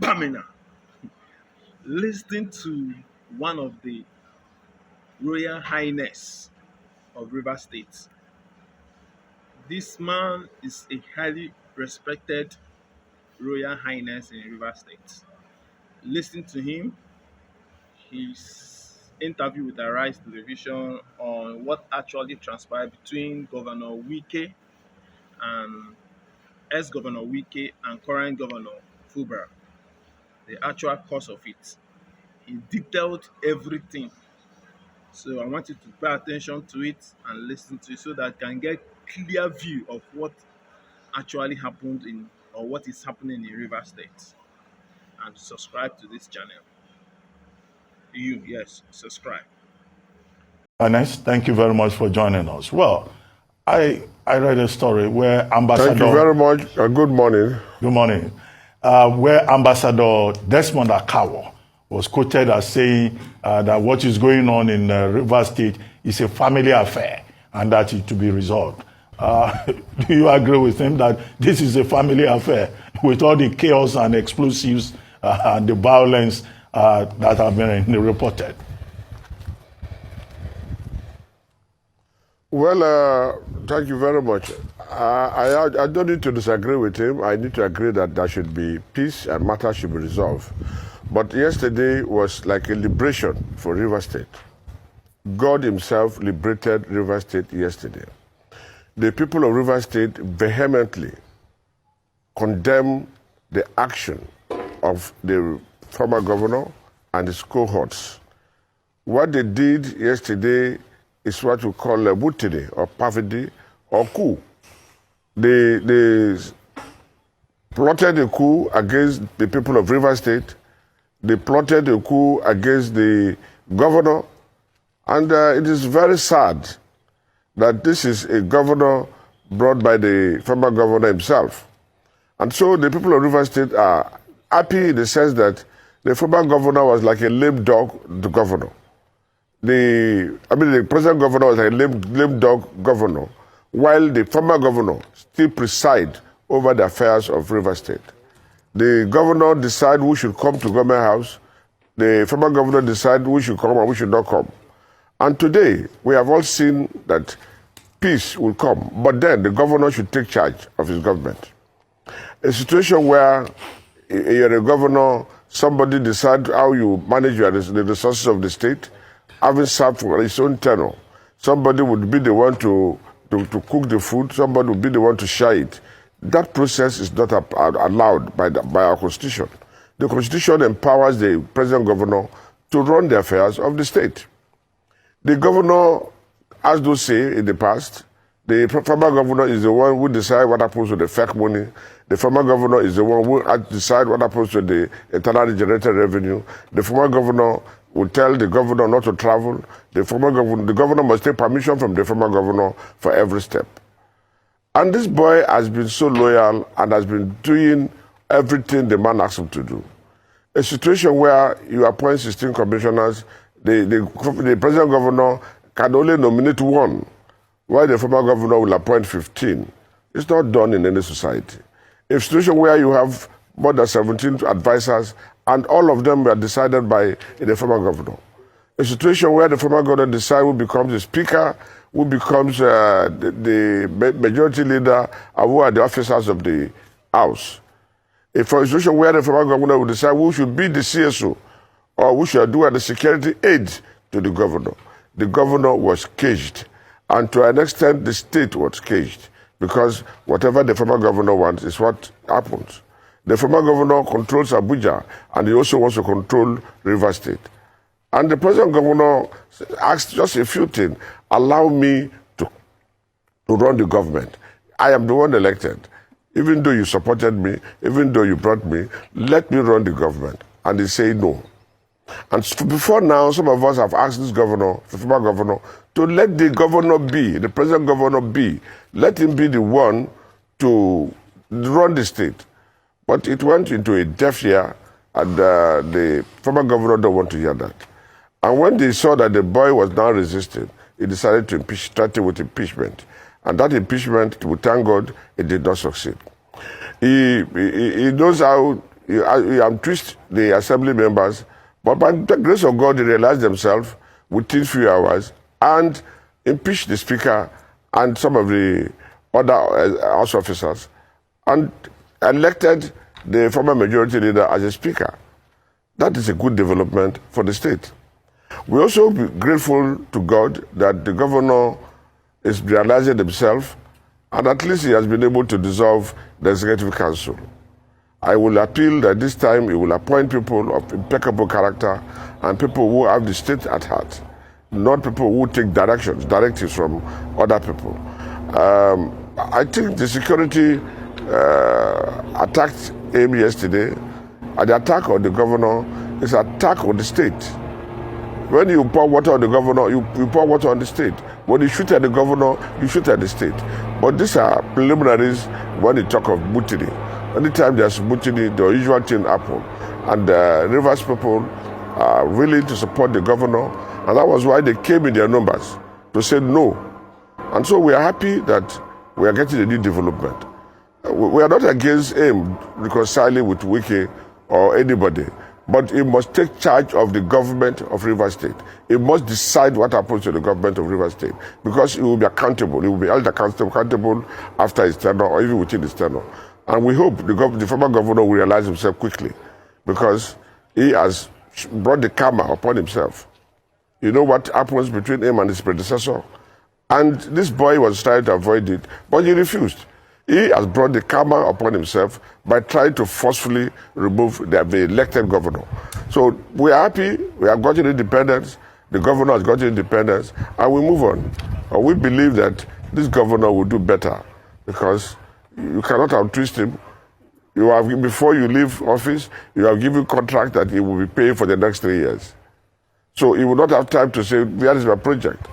Bamina, listening to one of the Royal Highness of River State. This man is a highly respected Royal Highness in River State. Listen to him, his interview with Arise Television on what actually transpired between Governor Wike and ex-Governor Wike and current Governor Fubara, the actual cause of it. He detailed everything. So I want you to pay attention to it and listen to it so that you can get clear view of what actually happened in or what is happening in River State. And subscribe to this channel. Yes, subscribe. Highness, thank you very much for joining us. Well, I read a story where Ambassador... Thank you very much. Good morning. Good morning. Where Ambassador Desmond Akawo was quoted as saying that what is going on in River State is a family affair and that it to be resolved. Do you agree with him that this is a family affair with all the chaos and explosives and the violence that have been reported? Well, thank you very much. I don't need to disagree with him. I need to agree that there should be peace and matters should be resolved. But yesterday was like a liberation for River State. God himself liberated River State yesterday. The people of River State vehemently condemn the action of the former governor and his cohorts. What they did yesterday is what we call a mutiny or perfidy or coup. They plotted a coup against the people of River State. They plotted a coup against the governor. And it is very sad that this is a governor brought by the former governor himself. And so the people of River State are happy in the sense that the former governor was like a lame dog, the governor. The present governor was a lame dog governor, while the former governor still preside over the affairs of River State. The governor decide who should come to government house. The former governor decide who should come and who should not come. And today, we have all seen that peace will come, but then the governor should take charge of his government. A situation where you're a governor, somebody decide how you manage the resources of the state, having served for his own tenure. Somebody would be the one to cook the food, somebody would be the one to share it. That process is not allowed by our constitution. The constitution empowers the present governor to run the affairs of the state. The governor, as those say in the past, the former governor is the one who decides what happens with the fake money. The former governor is the one who decides what happens with the internally generated revenue. The former governor will tell the governor not to travel. The governor must take permission from the former governor for every step. And this boy has been so loyal and has been doing everything the man asks him to do. A situation where you appoint 16 commissioners, the present governor can only nominate one, while the former governor will appoint 15. It's not done in any society. A situation where you have more than 17 advisors and all of them were decided by the former governor. A situation where the former governor decides who becomes the speaker, who becomes the majority leader, and who are the officers of the house. A situation where the former governor will decide who should be the CSO or who should do the security aid to the governor. The governor was caged. And to an extent, the state was caged because whatever the former governor wants is what happens. The former governor controls Abuja and he also wants to control River State. And the present governor asked just a few things. Allow me to run the government. I am the one elected. Even though you supported me, even though you brought me, let me run the government. And they say no. And before now, some of us have asked this governor, the former governor, to let the governor be, the present governor be. Let him be the one to run the state. But it went into a deaf ear, and the former governor don't want to hear that. And when they saw that the boy was now resisting, he decided to impeach, started with impeachment. And that impeachment, we thank God, it did not succeed. He knows how you untwist the assembly members, but by the grace of God, they realized themselves within few hours and impeached the speaker and some of the other House officers and elected the former majority leader as a speaker. That is a good development for the state. We also be grateful to God that the governor is realizing himself and at least he has been able to dissolve the executive council. I will appeal that this time he will appoint people of impeccable character and people who have the state at heart, not people who take directives from other people. I think the security attacked him yesterday, and the attack on the governor is an attack on the state. When you pour water on the governor, you pour water on the state. When you shoot at the governor, you shoot at the state. But these are preliminaries when you talk of mutiny. Anytime there's mutiny, the usual thing happens. And Rivers people are willing to support the governor, and that was why they came in their numbers to say no. And so we are happy that we are getting a new development. We are not against him reconciling with Wike or anybody, but he must take charge of the government of Rivers State. He must decide what happens to the government of Rivers State because he will be accountable. He will be held accountable after his tenure or even within his tenure. And we hope the former governor will realize himself quickly because he has brought the karma upon himself. You know what happens between him and his predecessor? And this boy was trying to avoid it, but he refused. He has brought the karma upon himself by trying to forcefully remove the elected governor. So we are happy, we have gotten independence, the governor has gotten independence, and we move on. And we believe that this governor will do better because you cannot untwist him. You have, before you leave office, you have given contract that he will be paying for the next 3 years. So he will not have time to say, where is my project?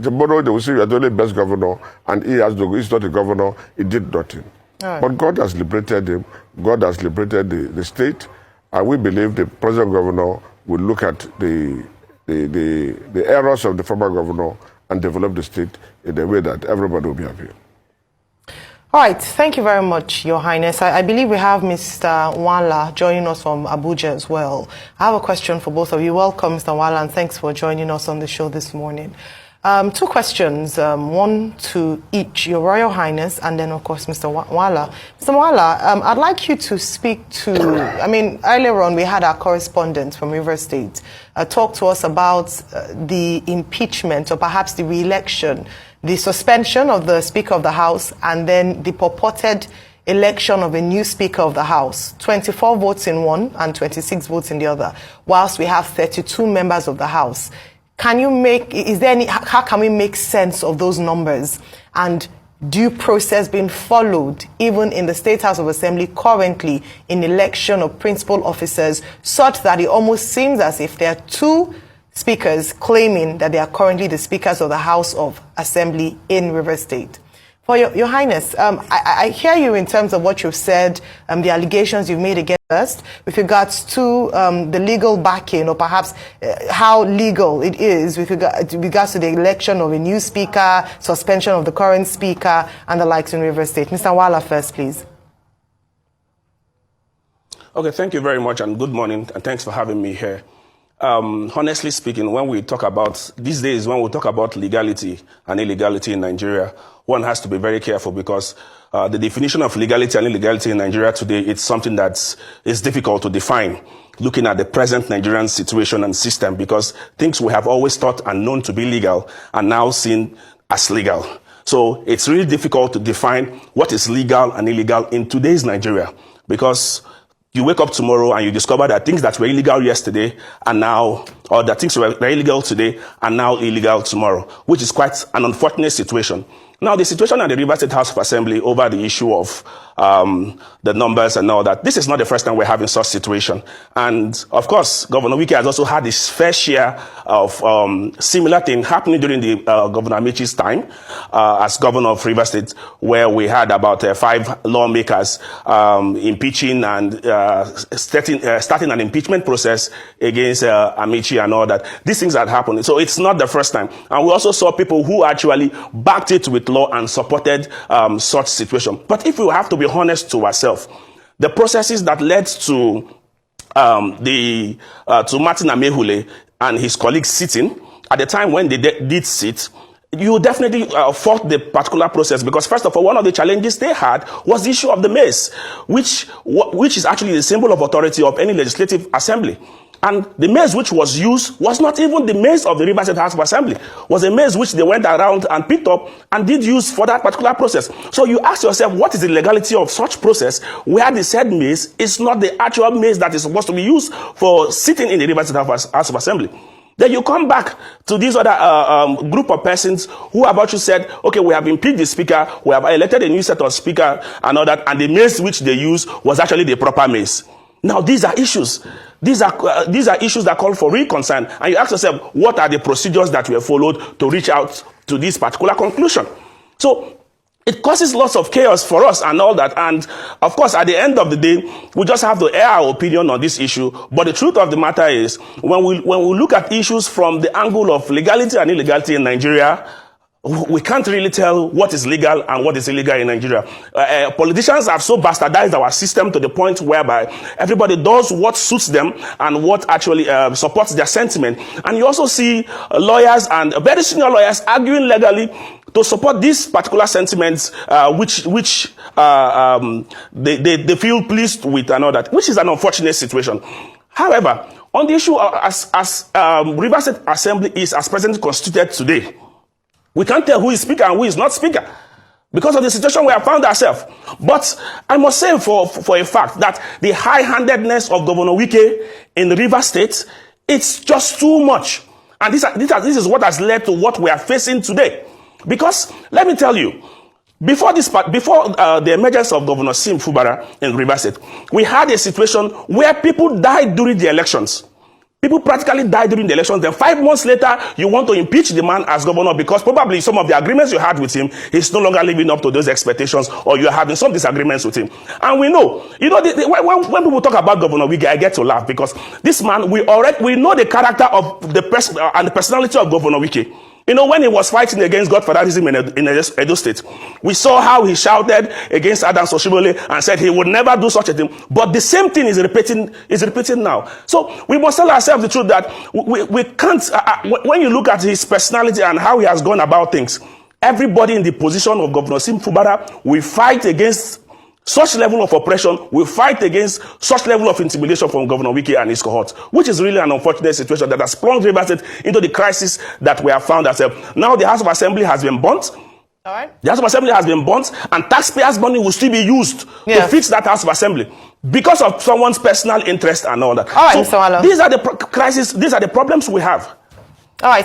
Tomorrow they will say, you are the only best governor, and he's not a governor, he did nothing. Right. But God has liberated him, God has liberated the state, and we believe the present governor will look at the errors of the former governor and develop the state in a way that everybody will be happy. All right, thank you very much, Your Highness. I believe we have Mr. Wala joining us from Abuja as well. I have a question for both of you. Welcome, Mr. Wala, and thanks for joining us on the show this morning. Two questions, one to each, Your Royal Highness, and then, of course, Mr. Wala. Mr. Wala, I'd like you to speak to, earlier on we had our correspondent from Rivers State talk to us about the impeachment or perhaps the re-election, the suspension of the Speaker of the House, and then the purported election of a new Speaker of the House, 24 votes in one and 26 votes in the other, whilst we have 32 members of the House. Can you how can we make sense of those numbers and due process being followed even in the State House of Assembly currently in election of principal officers such that it almost seems as if there are two speakers claiming that they are currently the speakers of the House of Assembly in Rivers State? For Your Highness, I hear you in terms of what you've said, the allegations you've made against us with regards to the legal backing or perhaps how legal it is with regards to the election of a new speaker, suspension of the current speaker, and the likes in Rivers State. Mr. Wala first, please. Okay, thank you very much and good morning and thanks for having me here. Honestly speaking, when we talk about, these days when we talk about legality and illegality in Nigeria, one has to be very careful because the definition of legality and illegality in Nigeria today, it's something that is difficult to define looking at the present Nigerian situation and system because things we have always thought and known to be legal are now seen as legal. So it's really difficult to define what is legal and illegal in today's Nigeria because you wake up tomorrow and you discover that things that were illegal yesterday are now, or that things were illegal today are now illegal tomorrow, which is quite an unfortunate situation. Now, the situation at the Rivers State House of Assembly over the issue of the numbers and all that, this is not the first time we're having such situation. And, of course, Governor Wike has also had his fair share of similar thing happening during the Governor Amichi's time as governor of Rivers State, where we had about 5 lawmakers impeaching and starting an impeachment process against Amichi and all that. These things had happened. So it's not the first time. And we also saw people who actually backed it with law and supported such situation. But if we have to be honest to ourselves, the processes that led to to Martin Amehule and his colleagues sitting at the time when they did sit, you definitely fought the particular process, because first of all, one of the challenges they had was the issue of the mace, which is actually the symbol of authority of any legislative assembly. And the mace which was used was not even the mace of the Rivers State House of Assembly. It was a mace which they went around and picked up and did use for that particular process. So you ask yourself, what is the legality of such process where the said mace is not the actual mace that is supposed to be used for sitting in the Rivers State House of Assembly? Then you come back to these other group of persons who about you said, okay, we have impeached the speaker, we have elected a new set of speaker and all that, and the mace which they used was actually the proper mace. Now, these are issues. These are issues that call for real concern. And you ask yourself, what are the procedures that were followed to reach out to this particular conclusion? So it causes lots of chaos for us and all that. And of course, at the end of the day, we just have to air our opinion on this issue. But the truth of the matter is, when we look at issues from the angle of legality and illegality in Nigeria, we can't really tell what is legal and what is illegal in Nigeria. Politicians have so bastardized our system to the point whereby everybody does what suits them and what actually supports their sentiment. And you also see lawyers and very senior lawyers arguing legally to support these particular sentiments, which they feel pleased with and all that, which is an unfortunate situation. However, on the issue as Rivers State Assembly is as presently constituted today, we can't tell who is speaker and who is not speaker because of the situation we have found ourselves. But I must say for a fact that the high-handedness of Governor Wike in the Rivers State, it's just too much. And this is what has led to what we are facing today. Because let me tell you, before the emergence of Governor Sim Fubara in Rivers State, we had a situation where people died during the elections. People practically died during the elections. Then 5 months later, you want to impeach the man as governor because probably some of the agreements you had with him, he's no longer living up to those expectations, or you're having some disagreements with him. And we know, when people talk about Governor Wike, I get to laugh because this man, we know the character of and the personality of Governor Wike. You know, when he was fighting against Godfatherism in Edo State, we saw how he shouted against Adams Oshimole and said he would never do such a thing. But the same thing is repeating now. So we must tell ourselves the truth that we can't, when you look at his personality and how he has gone about things, everybody in the position of Governor Sim Fubara will fight against such level of oppression, will fight against such level of intimidation from Governor Wike and his cohort, which is really an unfortunate situation that has plunged Rivers State into the crisis that we have found ourselves. Now the House of Assembly has been burnt. All right. The House of Assembly has been burnt, and taxpayers' money will still be used to fix that House of Assembly because of someone's personal interest and all that. All right, so these are the crises, these are the problems we have.